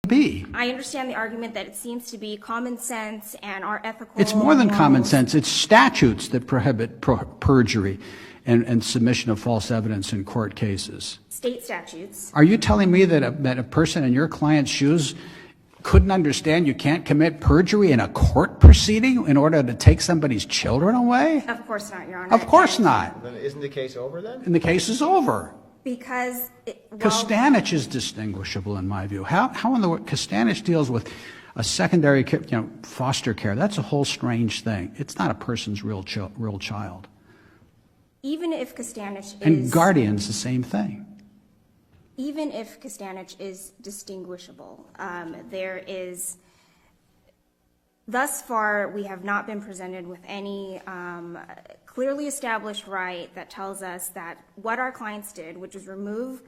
be? I understand the argument that it seems to be common sense and our ethical. It's more than morals. common sense. It's statutes that prohibit perjury and submission of false evidence in court cases. State statutes. Are you telling me that a person in your client's shoes couldn't understand you can't commit perjury in a court proceeding in order to take somebody's children away? Of course not, Your Honor. Of course not. Then isn't the case over then? And the case is over. Because Costanich is distinguishable in my view. How in the world Costanich deals with a secondary, foster care? That's a whole strange thing. It's not a person's real child. even if Costanich is... And guardian's the same thing. Even if Costanich is distinguishable, there is... Thus far, we have not been presented with any clearly established right that tells us that what our clients did, which is remove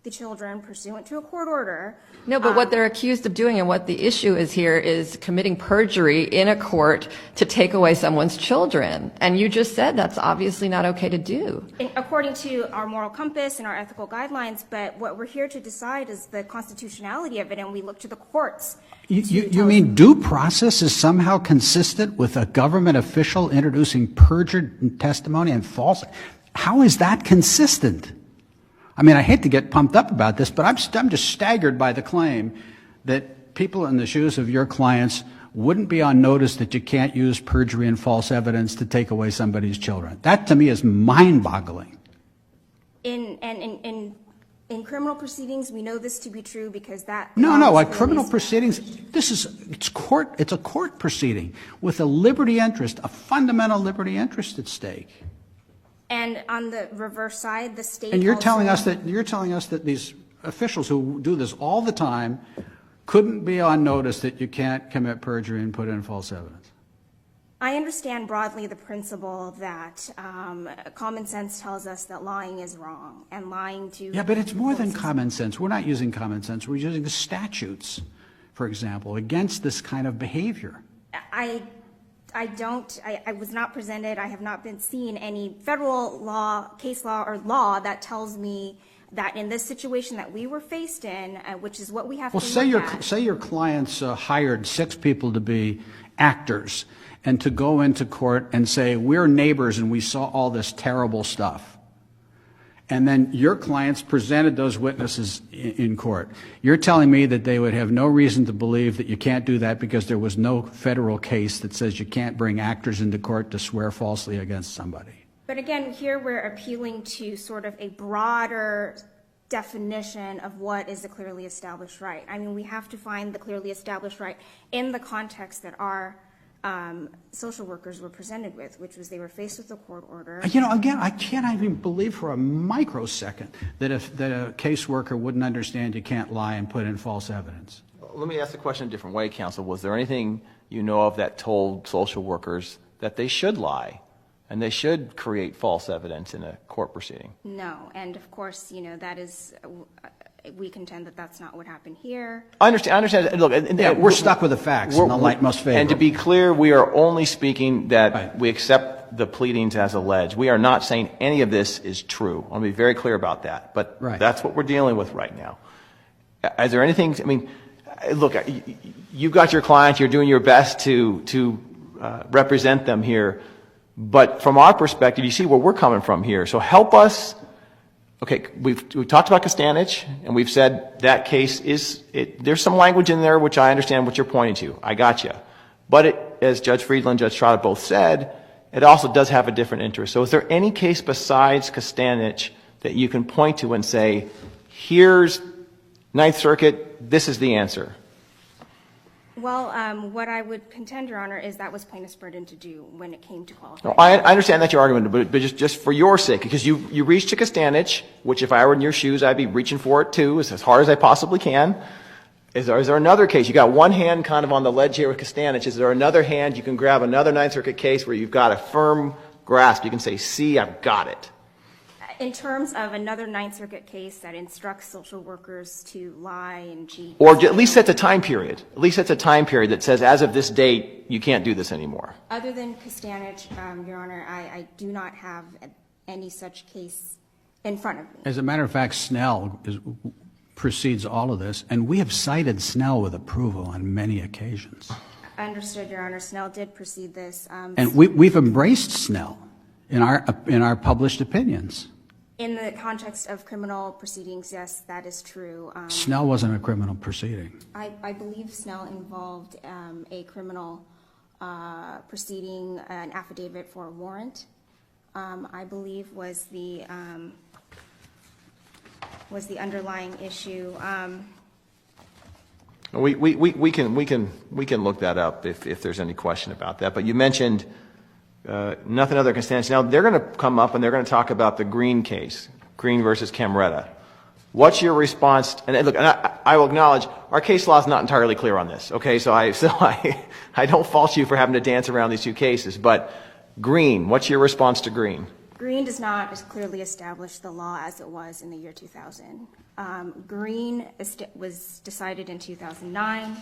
the children pursuant to a court order. No, but what they're accused of doing and what the issue is here is committing perjury in a court to take away someone's children. And you just said that's obviously not okay to do. According to our moral compass and our ethical guidelines, but what we're here to decide is the constitutionality of it, and we look to the courts. You mean due process is somehow consistent with a government official introducing perjured testimony and false? How is that consistent? I mean, I hate to get pumped up about this, but I'm just staggered by the claim that people in the shoes of your clients wouldn't be on notice that you can't use perjury and false evidence to take away somebody's children. That, to me, is mind-boggling. In criminal proceedings, we know this to be true because that... No, at criminal proceedings, it's a court proceeding with a liberty interest, a fundamental liberty interest at stake. And on the reverse side, the state... And you're telling us that these officials who do this all the time couldn't be on notice that you can't commit perjury and put in false evidence. I understand broadly the principle that common sense tells us that lying is wrong and lying to... Yeah, but it's more than common sense. We're not using common sense. We're using the statutes, for example, against this kind of behavior. I was not presented, I have not been seen any federal law, case law, or law that tells me that in this situation that we were faced in, which is what we have to look at. Say your clients hired 6 people to be actors and to go into court and say, we're neighbors and we saw all this terrible stuff. And then your clients presented those witnesses in court. You're telling me that they would have no reason to believe that you can't do that because there was no federal case that says you can't bring actors into court to swear falsely against somebody. But again, here we're appealing to sort of a broader definition of what is a clearly established right. I mean, we have to find the clearly established right in the context that our social workers were presented with, which was they were faced with a court order. You know, again, I can't even believe for a microsecond that a caseworker wouldn't understand you can't lie and put in false evidence. Let me ask the question a different way, counsel. Was there anything you know of that told social workers that they should lie and they should create false evidence in a court proceeding? No, and of course, you know, that is, we contend that that's not what happened here. I understand. Look, we're stuck with the facts, and the light most favorable. And to be clear, we are only speaking that right. We accept the pleadings as alleged. We are not saying any of this is true. I want to be very clear about that. But right. That's what we're dealing with right now. Is there anything? I mean, look, you've got your clients. You're doing your best to represent them here. But from our perspective, you see where we're coming from here. So help us. Okay, we've talked about Costanich, and we've said that case there's some language in there which I understand what you're pointing to. I got you. But as Judge Friedland and Judge Trotta both said, it also does have a different interest. So is there any case besides Costanich that you can point to and say, here's Ninth Circuit, this is the answer? Well, what I would contend, Your Honor, is that was plaintiff's burden to do when it came to qualifying. No, I understand that's your argument, but just for your sake, because you reached to Costanich, which if I were in your shoes, I'd be reaching for it too, as hard as I possibly can. Is there another case? You got one hand kind of on the ledge here with Costanich. Is there another hand you can grab another Ninth Circuit case where you've got a firm grasp? You can say, see, I've got it. In terms of another Ninth Circuit case that instructs social workers to lie and cheat. Or at least sets a time period. At least sets a time period that says, as of this date, you can't do this anymore. Other than Costanich, Your Honor, I do not have any such case in front of me. As a matter of fact, Snell precedes all of this, and we have cited Snell with approval on many occasions. I understood, Your Honor. Snell did precede this. And we've embraced Snell in our published opinions. In the context of criminal proceedings, yes, that is true. Snell wasn't a criminal proceeding. I believe Snell involved a criminal proceeding, an affidavit for a warrant, I believe was the underlying issue. We can look that up if there's any question about that. But you mentioned nothing other than now they're going to come up and they're going to talk about the Green case, Green versus Camreta. What's your response? And look, and I will acknowledge our case law is not entirely clear on this. Okay, so I don't fault you for having to dance around these two cases. But Green, what's your response to Green? Green does not clearly establish the law as it was in the year 2000. Green was decided in 2009.